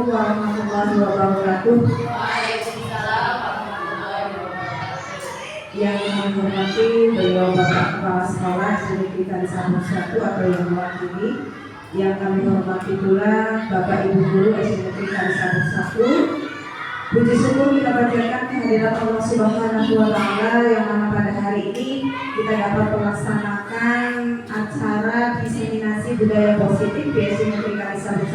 Assalamualaikum warahmatullahi wabarakatuh. Waalaikumsalam warahmatullahi wabarakatuh. Yang kami hormati beliau Bapak Kepala Sekolah Negeri Kalisabur 1 atau yang mewakili. Yang kami hormati pula Bapak Ibu Guru SD Negeri Kalisabur 1. Puji syukur kita panjatkan kehadirat Allah Subhanahu wa Ta'ala yang mana pada hari ini kita dapat melaksanakan acara diseminasi budaya positif di SD Negeri Kalisabur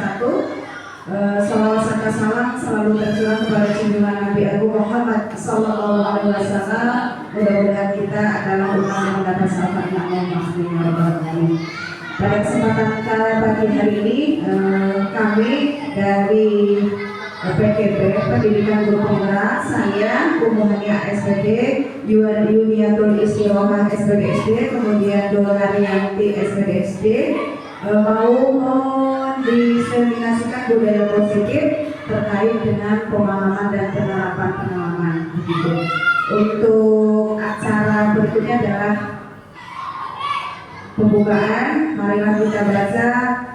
1. Salawat serta salam selalu tercurah kepada junjungan Nabi Agung Muhammad Sallallahu Alaihi Wasallam. Mudah-mudahan kita adalah umat yang mendapat syafaatnya Allah. Pada kesempatan pagi hari ini kami dari PKB Pendidikan Guru Penggerak, saya Umuhania SPD, Yuniatul Istirohah SPDSD, kemudian Dola Rianti SPDSD mau diseminasikan budaya positif terkait dengan pemahaman dan penerapan pengalaman. Untuk acara berikutnya adalah pembukaan. Marilah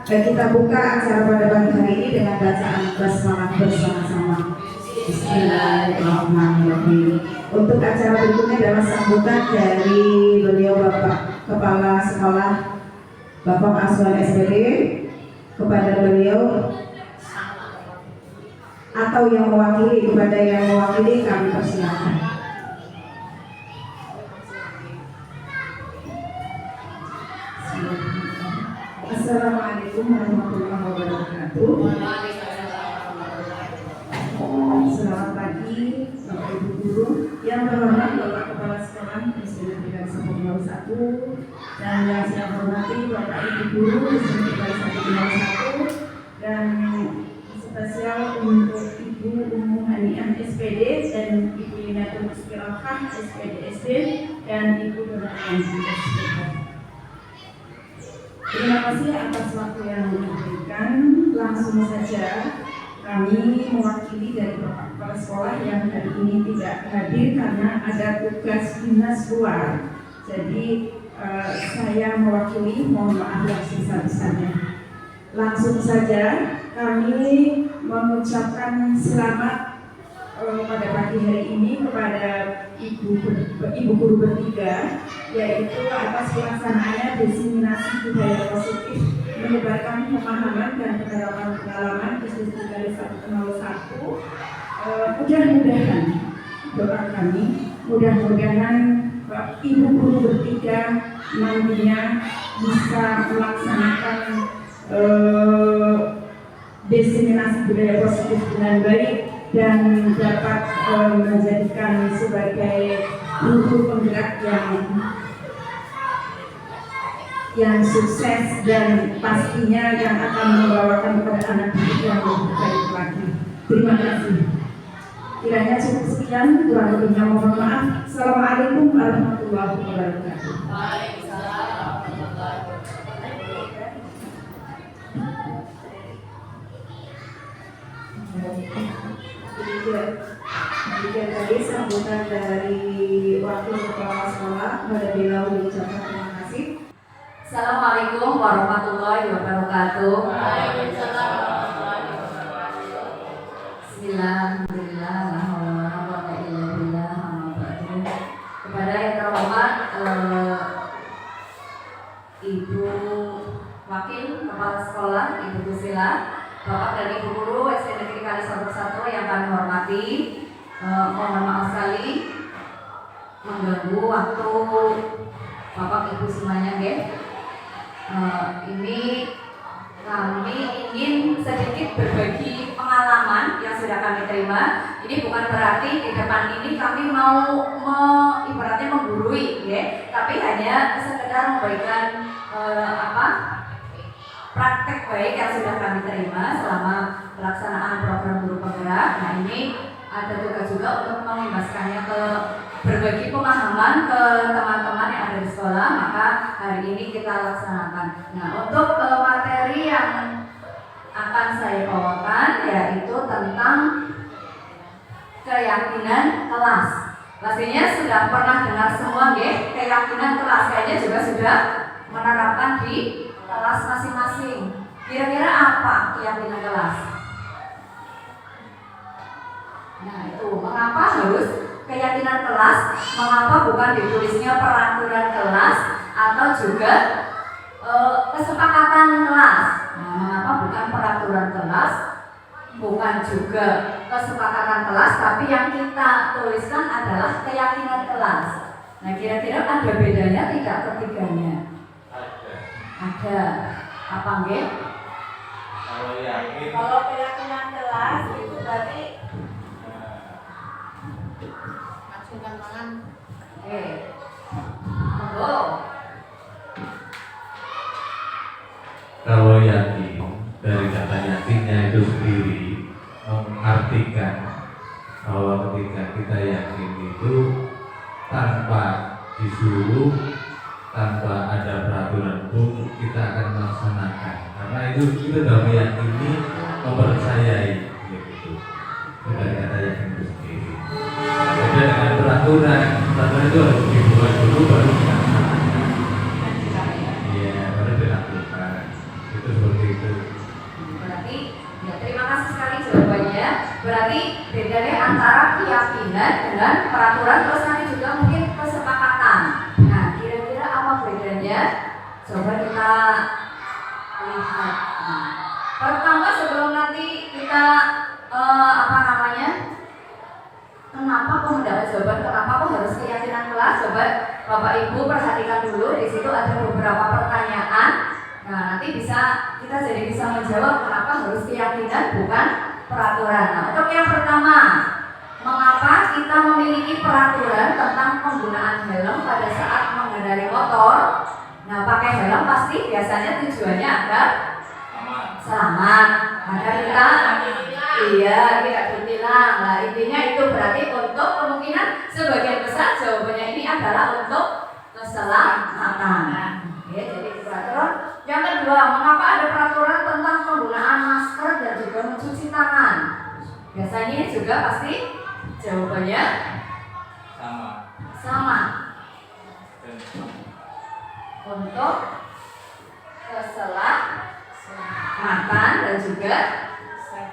kita buka acara pada pagi hari ini dengan bacaan basmalah bersama-sama. Bismillahirrahmanirrahim. Untuk acara berikutnya adalah sambutan dari beliau Bapak Kepala Sekolah Bapak Aswan SPD. Kepada beliau atau yang mewakili, kepada yang mewakili kami persilakan. Assalamualaikum warahmatullahi wabarakatuh. Selamat pagi Bapak Ibu Guru yang terhormat Bapak Kepala Sekolah SD Negeri Kalisabur 1 dan yang saya hormati Bapak Ibu Guru SD Negeri Kalisabur 1 dan spesial untuk Ibu Umuhania SPD dan Ibu Yuniatul Istirohah SPDSD dan Ibu Donayan SPD. Terima kasih atas waktu yang diberikan. Langsung saja kami mewakili dari Bapak Kepala Sekolah yang hari ini tidak hadir karena ada tugas dinas luar. Jadi saya mewakili, mohon maaf yang sebesar-besarnya. Langsung saja kami mengucapkan selamat pada pagi hari ini kepada ibu guru bertiga, yaitu atas pelaksanaannya diseminasi budaya positif menyebarkan pemahaman dan penerapan pengalaman di SD Kalisabur 1. Mudah-mudahan doa kami, mudah-mudahan ibu guru bertiga nantinya bisa melaksanakan diseminasi budaya positif dengan baik dan dapat menjadikan sebagai guru penggerak yang sukses dan pastinya yang akan membawakan kepada anak didik yang lebih baik lagi. Terima kasih. Kiranya cukup sekian, kurang lebihnya mohon maaf. Assalamualaikum warahmatullahi wabarakatuh. Waalaikumsalam warahmatullahi wabarakatuh. Demikian tadi sambutan dari Wakil Kepala Sekolah. Pada beliau diucapkan terima kasih. Assalamualaikum warahmatullahi wabarakatuh. Waalaikumsalam warahmatullahi wabarakatuh. Bismillahirrahmanirrahim. La haula wala quwwata illa billah. Kepada yang terhormat Ibu Wakil Kepala Sekolah, Ibu Gusila, Bapak dan Ibu Guru SD Negeri Kalisabur 1 yang kami hormati, mohon maaf sekali mengganggu waktu Bapak Ibu semuanya, ini kami ingin sedikit berbagi pengalaman yang sudah kami terima. Ini bukan berarti di depan ini kami mau ibaratnya menggurui, tapi hanya sekedar memberikan praktek baik yang sudah kami terima selama pelaksanaan program guru penggerak. Nah, ini ada tugas juga untuk mengimbaskannya ke berbagi pemahaman ke teman-teman yang ada di sekolah, maka hari ini kita laksanakan. Nah, untuk materi yang akan saya bawakan yaitu tentang keyakinan kelas. Pastinya sudah pernah dengar semua, keyakinan kelas, kayaknya juga sudah menerapkan di kelas masing-masing. Kira-kira apa keyakinan kelas? Mengapa harus keyakinan kelas? Mengapa bukan ditulisnya peraturan kelas atau juga kesepakatan kelas? Nah, mengapa bukan peraturan kelas, bukan juga kesepakatan kelas, tapi yang kita tuliskan adalah keyakinan kelas. Nah, kira-kira ada bedanya tidak ketiganya? Ada. Apa nggih? Kalau keyakinan kelas itu berarti maksudkan tangan. Monggo. Kalau yakin, dari kata yakinnya itu sendiri mengartikan bahwa ketika kita yakin itu tanpa disuruh, tanpa ada peraturan pun kita akan melaksanakan. Karena itu kita sudah meyakini, mempercayai begitu. Itu dari kata yakin itu sendiri. Beda dengan peraturan itu harus dibuat dulu baru dilaksanakan. Iya, baru dilakukan. Itu seperti itu. Berarti, ya terima kasih sekali jawabannya. Berarti bedanya antara keyakinan dengan peraturan, terus nanti juga mungkin kesepakatan. Nah, kira-kira apa bedanya? Coba kita lihat. Nah, pertama sebelum nanti kita kenapa kok mendapat jawaban kenapa kok harus keyakinan kelas? Coba Bapak Ibu perhatikan dulu, di situ ada beberapa pertanyaan. Nah, nanti kita jadi bisa menjawab kenapa harus keyakinan bukan peraturan. Nah, untuk yang pertama, mengapa kita memiliki peraturan tentang penggunaan helm pada saat mengendarai motor? Nah, pakai helm pasti biasanya tujuannya agar selamat, agar kita tidak tertilang. Nah, intinya itu berarti untuk kemungkinan sebagian besar jawabannya ini adalah untuk keselamatan. Oke, jadi peraturan. Yang kedua, mengapa ada peraturan tentang penggunaan masker dan juga mencuci tangan? Biasanya ini juga pasti jawabannya sama. Untuk keselamatan dan juga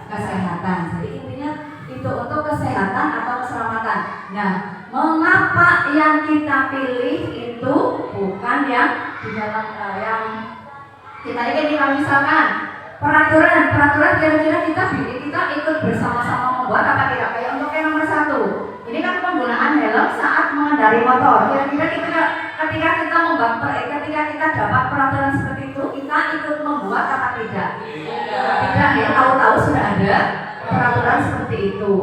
kesehatan. Jadi intinya itu untuk kesehatan atau keselamatan. Nah, mengapa yang kita pilih itu bukan yang di dalam yang kita ingin misalkan peraturan kira-kira kita ikut bersama-sama membuat apa tidak? Kayak untuk yang nomor 1 ini kan penggunaan helm saat mengendarai motor. Kira-kira ketika kita dapat peraturan seperti itu, kita ikut membuat apa tidak? Tidak, ya tahu-tahu sudah ada peraturan seperti itu.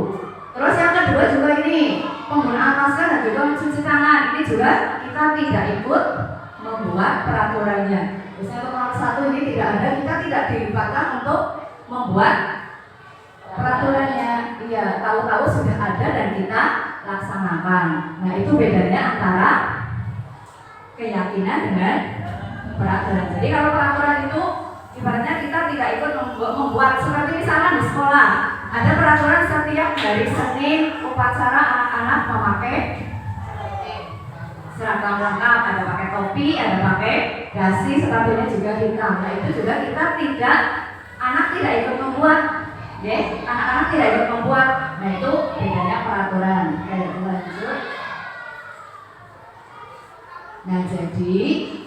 Terus yang kedua juga ini penggunaan masker dan juga mencuci tangan. Ini juga kita tidak ikut membuat peraturannya. Misalnya untuk nomor 1 ini tidak ada, kita tidak dilibatkan untuk membuat peraturannya. Iya, tahu-tahu sudah ada dan kita laksanakan. Nah, itu bedanya antara keyakinan dengan peraturan. Jadi kalau peraturan itu ibaratnya kita tidak ikut membuat seperti misalnya di sekolah ada peraturan setiap hari Senin upacara anak-anak memakai seragam lengkap, ada pakai topi, ada pakai dasi, sepatunya juga hitam. Nah, itu juga anak tidak ikut membuat, ya, anak-anak tidak ikut membuat. Nah, itu bedanya peraturan. Lanjut. Nah, jadi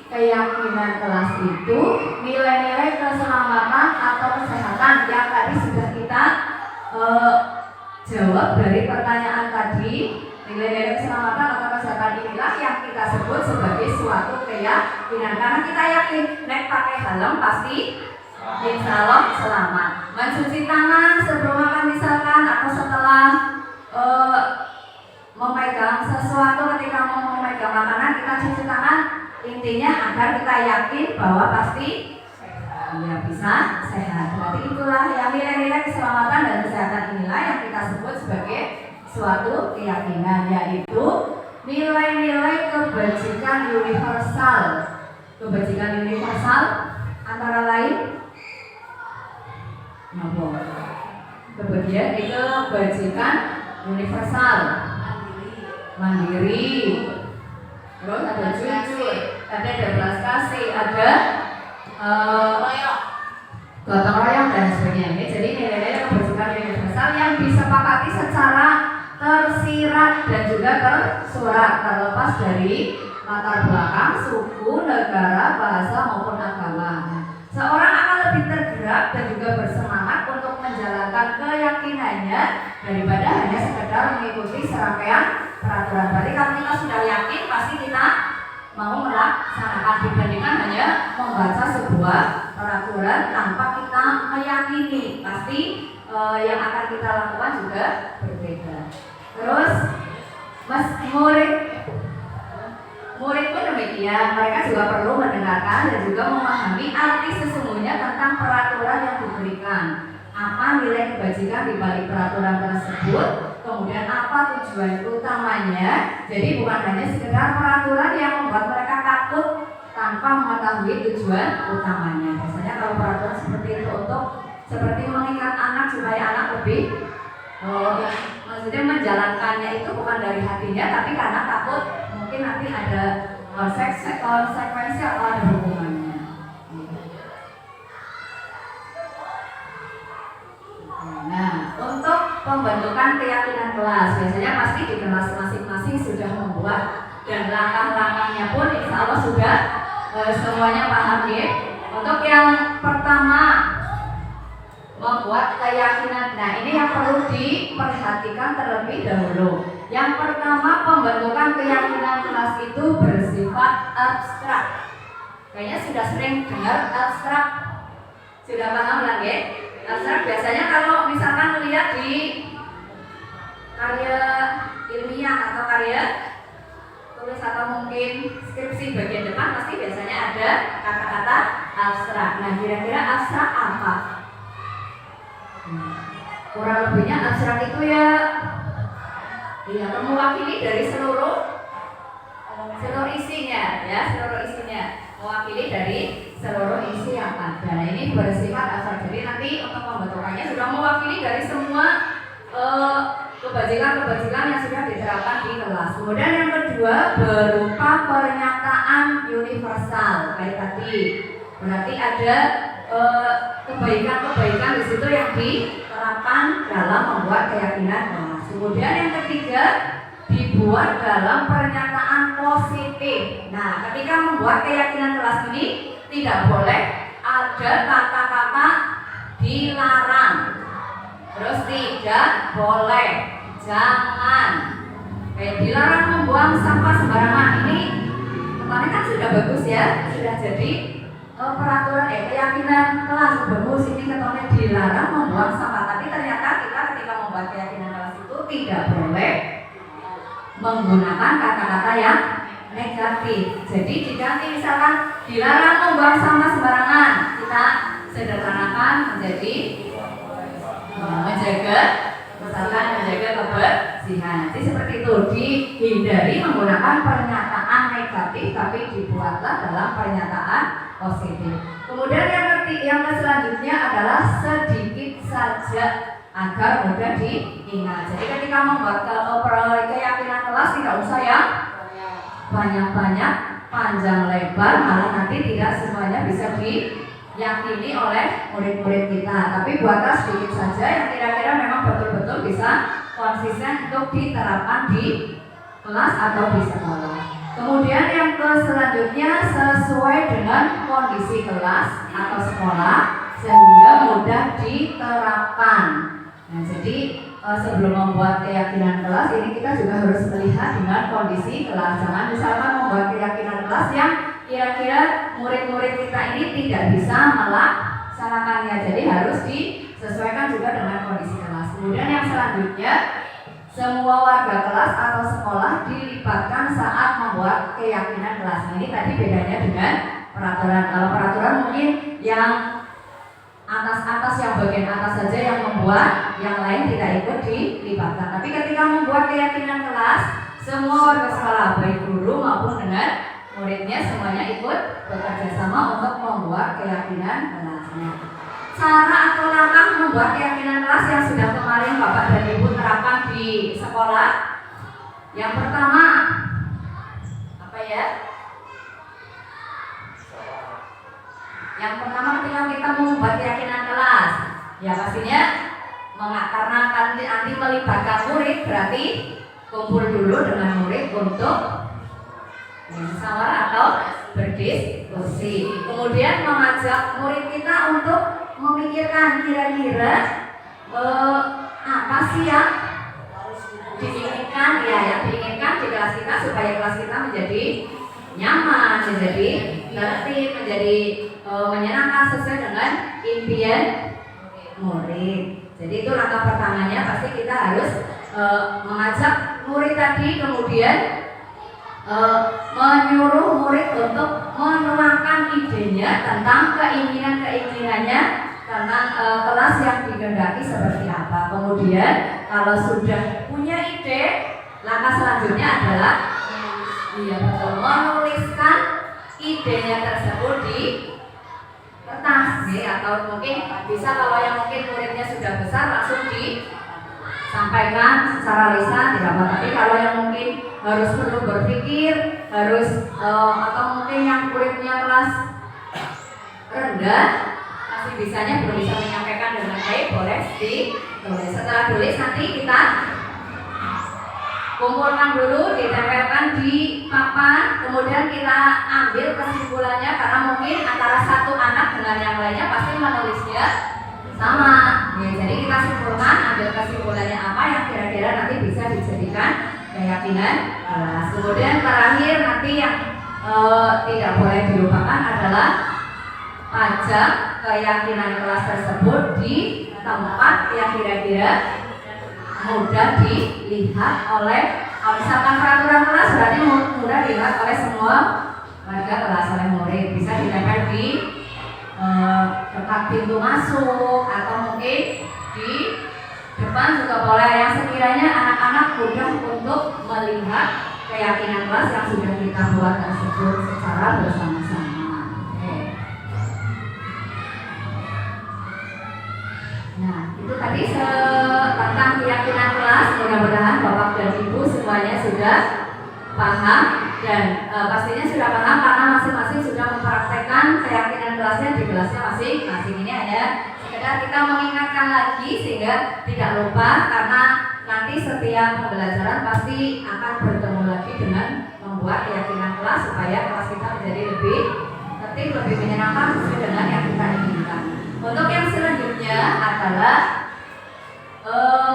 keyakinan kelas itu nilai-nilai keselamatan atau kesehatan yang tadi sudah kita jawab dari pertanyaan tadi. Nilai-nilai keselamatan atau kesehatan inilah yang kita sebut sebagai suatu keyakinan. Karena kita yakin naik pakai helm pasti insya Allah selamat. Mencuci tangan sebelum makan misalkan atau setelah memegang sesuatu, ketika mau memegang makanan kita cuci tangan. Intinya agar kita yakin bahwa pasti ya bisa sehat. Berarti itulah yang nilai-nilai keselamatan dan kesehatan inilah yang kita sebut sebagai suatu keyakinan, yaitu nilai-nilai kebajikan universal. Kebajikan universal antara lain kebajikan universal, mandiri, terus ada jujur, ada belas kasih, ada gotong royong dan sebagainya. Jadi nilai-nilai kebajikan universal yang disepakati secara juga tersurat terlepas dari latar belakang, suku, negara, bahasa maupun agama. Seorang akan lebih tergerak dan juga bersemangat untuk menjalankan keyakinannya daripada hanya sekedar mengikuti serangkaian peraturan. Berarti kalau kita sudah yakin, pasti kita mau melaksanakan dibandingkan hanya membaca sebuah peraturan tanpa kita meyakini. Pasti yang akan kita lakukan juga berbeda. Terus murid pun demikian, mereka juga perlu mendengarkan dan juga memahami arti sesungguhnya tentang peraturan yang diberikan. Apa nilai kebajikan di balik peraturan tersebut, kemudian apa tujuan utamanya. Jadi bukan hanya sekedar peraturan yang membuat mereka takut tanpa mengetahui tujuan utamanya. Biasanya kalau peraturan seperti itu untuk seperti mengikat anak supaya anak lebih maksudnya menjalankannya itu bukan dari hatinya, tapi karena takut mungkin nanti ada konsekuensi atau ada hukumannya. Nah, untuk pembentukan keyakinan kelas, biasanya pasti di kelas masing-masing sudah membuat dan langkah-langkahnya pun insya Allah sudah semuanya paham ya. Untuk yang pertama, membuat keyakinan. Nah, ini yang perlu diperhatikan terlebih dahulu. Yang pertama, pembentukan keyakinan kelas itu bersifat abstrak. Kayaknya sudah sering dengar abstrak. Sudah paham lah ya? Abstrak biasanya kalau misalkan melihat di karya ilmiah atau karya tulis atau mungkin skripsi bagian depan pasti biasanya ada kata-kata abstrak. Nah, kira-kira abstrak apa? Kurang lebihnya abstrak itu ya mewakili dari seluruh isinya ya, mewakili dari seluruh isi yang ada. Nah, ini bersifat abstrak. Jadi nanti untuk pembentukannya sudah mewakili dari semua kebajikan-kebajikan yang sudah diterapkan di kelas. Kemudian yang kedua berupa pernyataan universal kayak tadi. Berarti ada kebaikan-kebaikan di situ yang diterapkan dalam membuat keyakinan kelas. Kemudian yang ketiga dibuat dalam pernyataan positif. Nah, ketika membuat keyakinan kelas ini tidak boleh ada kata-kata dilarang. Terus tidak boleh, jangan dilarang membuang sampah sembarangan. Ini kemarin kan sudah bagus ya, sudah jadi peraturan keyakinan kelas bagus. Ini katanya dilarang membuang sampah, tapi ternyata kita ketika membuat keyakinan kelas itu tidak boleh menggunakan kata-kata yang negatif. Jadi diganti misalkan dilarang membuang sampah sembarangan, kita sederhanakan menjadi menjaga kebersihan. Jadi seperti itu, dihindari menggunakan pernyataan negatif tapi dibuatlah dalam pernyataan positif. Kemudian yang selanjutnya adalah sedikit saja agar mudah diingat. Jadi ketika membuat keyakinan kelas tidak usah yang banyak-banyak, panjang lebar, malah nanti tidak semuanya bisa diyakini oleh murid-murid kita. Tapi buatlah sedikit saja yang kira-kira memang betul-betul bisa konsisten untuk diterapkan di kelas atau di sekolah. Kemudian yang selanjutnya sesuai dengan kondisi kelas atau sekolah sehingga mudah diterapkan. Nah, jadi sebelum membuat keyakinan kelas ini kita juga harus melihat dengan kondisi kelas. Jangan misalkan membuat keyakinan kelas yang kira-kira murid-murid kita ini tidak bisa melaksanakannya. Jadi harus disesuaikan juga dengan kondisi kelas. Kemudian yang selanjutnya, semua warga kelas atau sekolah dilibatkan saat membuat keyakinan kelas. Ini tadi bedanya dengan peraturan. Kalau peraturan mungkin yang atas-atas, yang bagian atas saja yang membuat, yang lain tidak ikut dilibatkan. Tapi ketika membuat keyakinan kelas, semua warga sekolah baik guru maupun dengan muridnya semuanya ikut bekerja sama untuk membuat keyakinan kelasnya. Cara atau langkah membuat keyakinan kelas yang sudah kemarin Bapak dan Ibu terapkan di sekolah. Yang pertama apa ya? Yang pertama ketika kita membuat keyakinan kelas, ya pastinya karena nanti melibatkan murid, berarti kumpul dulu dengan murid untuk musyawarah atau berdiskusi. Kemudian mengajak murid kita untuk memikirkan kira-kira apa sih yang diinginkan, ya yang diinginkan di kelas kita supaya kelas kita menjadi nyaman, menjadi tertib, menjadi menyenangkan sesuai dengan impian murid. Jadi itu langkah pertamanya, pasti kita harus mengajak murid tadi, kemudian menyuruh murid untuk menuangkan idenya tentang keinginannya tentang kelas yang dikehendaki seperti apa. Kemudian kalau sudah punya ide, langkah selanjutnya adalah menuliskan idenya tersebut di kertas, atau mungkin bisa kalau yang mungkin muridnya sudah besar langsung disampaikan secara lisan tidak apa. Tapi kalau yang mungkin harus perlu berpikir, atau mungkin yang muridnya kelas rendah masih bisanya belum bisa menyampaikan dengan baik, boleh ditulis. Setelah tulis nanti kita kumpulkan dulu, ditempelkan di papan, kemudian kita ambil kesimpulannya, karena mungkin antara satu anak dengan yang lainnya pasti menulisnya sama. Jadi kita simpulkan, ambil kesimpulannya apa yang kira-kira nanti bisa dijadikan keyakinan kelas. Kemudian terakhir nanti yang tidak boleh dilupakan adalah pajak keyakinan kelas tersebut di tempat yang kira-kira mudah dilihat oleh, misalkan peraturan kelas berarti mudah dilihat oleh semua warga kelas, oleh murid. Bisa ditempel di dekat pintu masuk atau mungkin di depan juga boleh, yang sekiranya anak-anak mudah untuk melihat keyakinan kelas yang sudah kita buat tersebut secara bersama-sama. Nah, itu tadi tentang keyakinan kelas. Mudah-mudahan Bapak dan Ibu semuanya sudah paham, dan pastinya sudah paham karena masing-masing sudah mempraktekkan keyakinan kelasnya di kelasnya masing-masing. Ini hanya sekedar kita mengingatkan lagi sehingga tidak lupa, karena nanti setiap pembelajaran pasti akan bertemu lagi dengan membuat keyakinan kelas supaya kelas kita menjadi lebih tertib, lebih menyenangkan sesuai dengan yang kita inginkan. Untuk yang selanjutnya adalah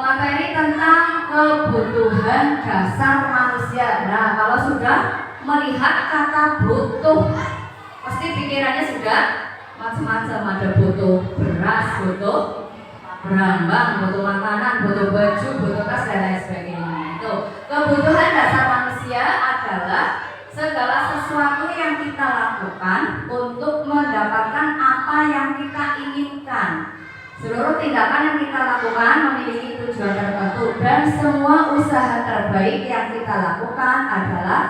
materi tentang kebutuhan dasar manusia. Nah, kalau sudah melihat kata butuh, pasti pikirannya sudah macam-macam. Ada butuh beras, butuh berambang, butuh makanan, butuh baju, butuh tas, dan lain sebagainya. Itu kebutuhan dasar manusia adalah segala sesuatu yang kita lakukan untuk mendapatkan apa yang kita inginkan. Seluruh tindakan yang kita lakukan memiliki tujuan tertentu, dan semua usaha terbaik yang kita lakukan adalah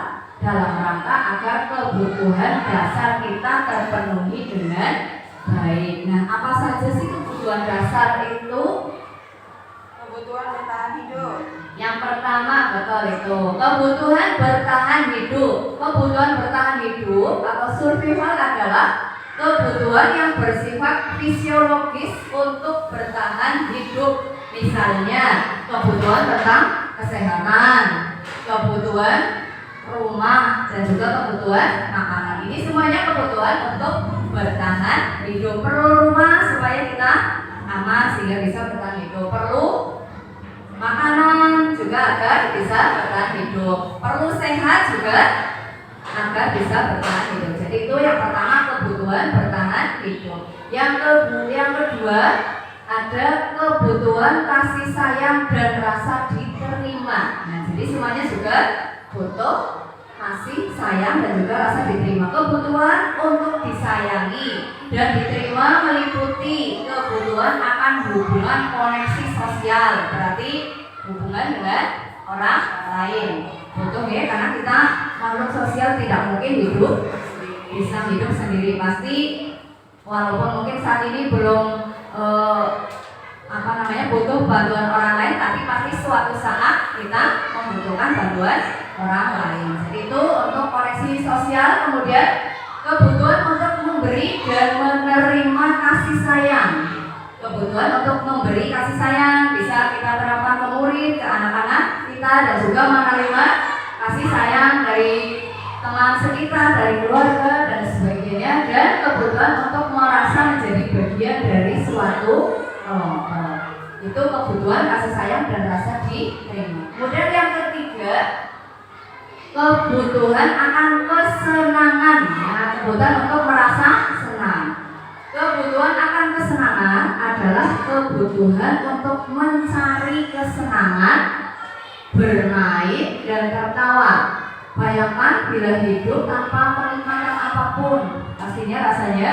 dalam rangka agar kebutuhan dasar kita terpenuhi dengan baik. Nah, apa saja sih kebutuhan dasar itu? Kebutuhan bertahan hidup. Yang pertama, betul itu, kebutuhan bertahan hidup. Kebutuhan bertahan hidup atau survival adalah kebutuhan yang bersifat fisiologis untuk bertahan hidup. Misalnya, kebutuhan tentang kesehatan, kebutuhan rumah, dan juga kebutuhan makanan. Ini semuanya kebutuhan untuk bertahan hidup. Perlu rumah supaya kita aman sehingga bisa bertahan hidup. Perlu makanan juga agar bisa bertahan hidup. Perlu sehat juga agar bisa bertahan hidup. Jadi itu yang pertama, kebutuhan bertahan hidup. Yang kedua ada kebutuhan kasih sayang dan rasa diterima. Nah, jadi semuanya juga butuh kasih sayang dan juga rasa diterima. Kebutuhan untuk disayangi dan diterima meliputi kebutuhan akan hubungan koneksi sosial, berarti hubungan dengan orang lain. Butuh ya, karena kita makhluk sosial, tidak mungkin bisa hidup sendiri. Pasti walaupun mungkin saat ini belum butuh bantuan orang lain, tapi pasti suatu saat kita membutuhkan bantuan orang lain. Jadi itu untuk koneksi sosial. Kemudian kebutuhan untuk memberi dan menerima kasih sayang. Kebutuhan untuk memberi kasih sayang bisa kita terapkan ke murid, ke anak-anak kita kita dan juga menerima kasih sayang dari teman sekitar, dari keluarga dan sebagainya, dan kebutuhan untuk merasa menjadi bagian dari suatu kelompok. Itu kebutuhan kasih sayang dan rasa diterima. Kemudian yang ketiga, kebutuhan akan kesenangan, ya, kebutuhan untuk merasa senang. Kebutuhan akan kesenangan adalah kebutuhan untuk mencari kesenangan, bermain dan tertawa. Bayangkan bila hidup tanpa penikmatan apapun, pastinya rasanya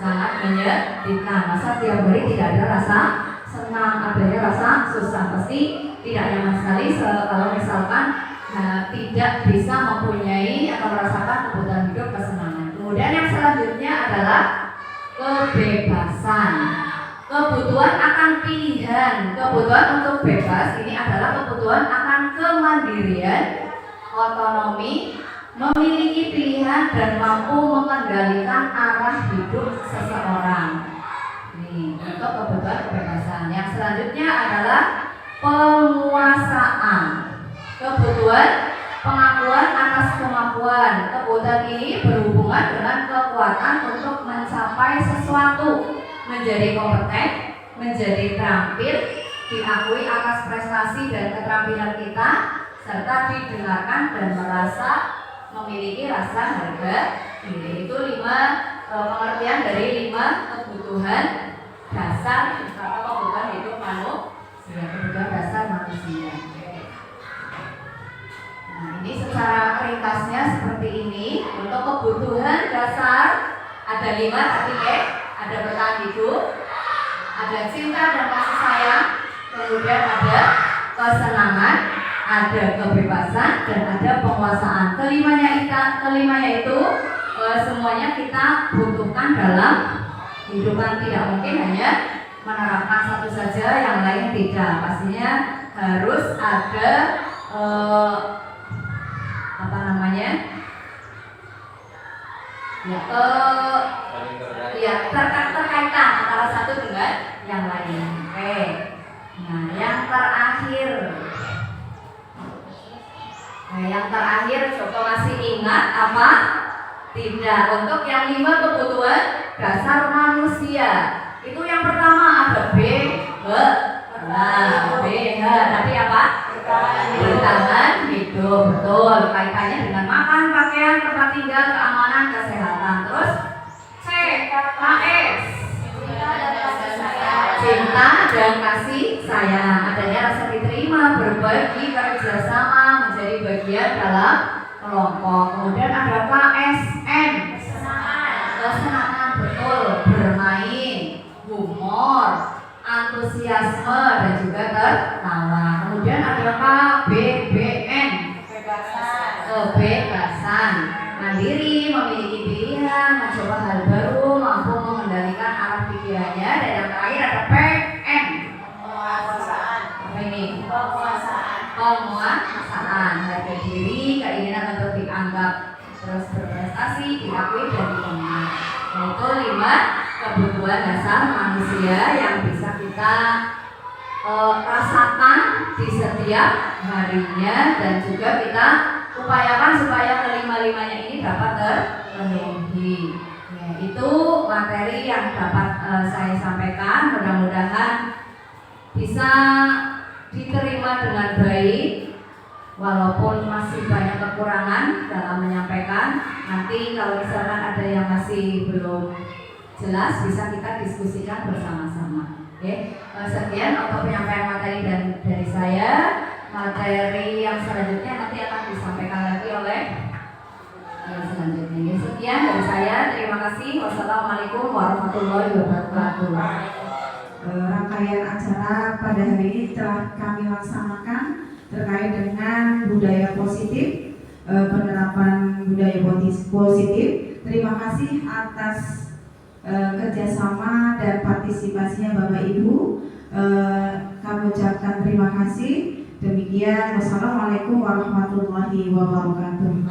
sangat menyedihkan. Masa tiap hari tidak ada rasa senang, adanya rasa susah, pasti tidak nyaman sekali kalau misalkan tidak bisa mempunyai atau merasakan kebutuhan hidup kesenangan. Kemudian yang selanjutnya adalah kebebasan. Kebutuhan akan pilihan, kebutuhan untuk bebas ini adalah kebutuhan akan kemandirian, otonomi, memiliki pilihan dan mampu mengendalikan arah hidup seseorang. Ini untuk kebutuhan kebebasan. Yang selanjutnya adalah penguasaan. Kebutuhan pengakuan atas kemampuan. Kebutuhan ini berhubungan dengan kekuatan untuk mencapai sesuatu, menjadi kompeten, menjadi terampil, diakui atas prestasi dan keterampilan kita, serta didengarkan dan merasa memiliki rasa harga diri. Itu 5 pengertian dari 5 kebutuhan dasar atau kebutuhan hidup manusia, kebutuhan dasar manusia. Nah, ini secara ringkasnya seperti ini. Untuk kebutuhan dasar ada 5 tadi ya. Ada bertahan hidup, ada cinta dan kasih sayang, kemudian ada kesenangan, ada kebebasan, dan ada penguasaan. Kelimanya itu semuanya kita butuhkan dalam kehidupan. Tidak mungkin hanya menerapkan satu saja, yang lain tidak. Pastinya harus ada terkaitan antara satu dengan yang lain. Oke. Nah, yang terakhir coba masih ingat apa? Tidak. Untuk yang 5 kebutuhan dasar manusia. Itu yang pertama ada tapi apa? Bertahan hidup. Betul. Kaitannya dengan makan, pakaian, tempat tinggal, keamanan, kesehatan. Terus KS, cinta dan kasih sayang. Adanya rasa diterima, berbagi, kerjasama, menjadi bagian dalam kelompok. Kemudian ada KSN, kesenangan, betul, bermain, humor, antusiasme dan juga tertawa. Kemudian ada KBBN, kebebasan, mandiri, memiliki pilihan, mencoba hal baru, mampu mengendalikan arah pikirannya. Dan yang terakhir ada PN, penguasaan, harga diri, keinginan untuk dianggap, terus berprestasi, diakui dan dikenal. Itu 5 kebutuhan dasar manusia yang bisa kita rasakan di setiap harinya, dan juga kita upayakan supaya kelima-limanya ini dapat terpenuhi. Ya, itu materi yang dapat saya sampaikan. Mudah-mudahan bisa diterima dengan baik, walaupun masih banyak kekurangan dalam menyampaikan. Nanti kalau misalkan ada yang masih belum jelas, bisa kita diskusikan bersama-sama. Oke, sekian untuk penyampaian materi dari saya. Materi yang selanjutnya nanti akan disampaikan lagi oleh yang selanjutnya. Sekian dari saya. Terima kasih. Wassalamualaikum warahmatullahi wabarakatuh. Rangkaian acara pada hari ini telah kami laksanakan terkait dengan budaya positif, penerapan budaya positif. Terima kasih atas kerjasama dan partisipasinya Bapak Ibu. Kami ucapkan terima kasih. Demikian, wassalamualaikum warahmatullahi wabarakatuh.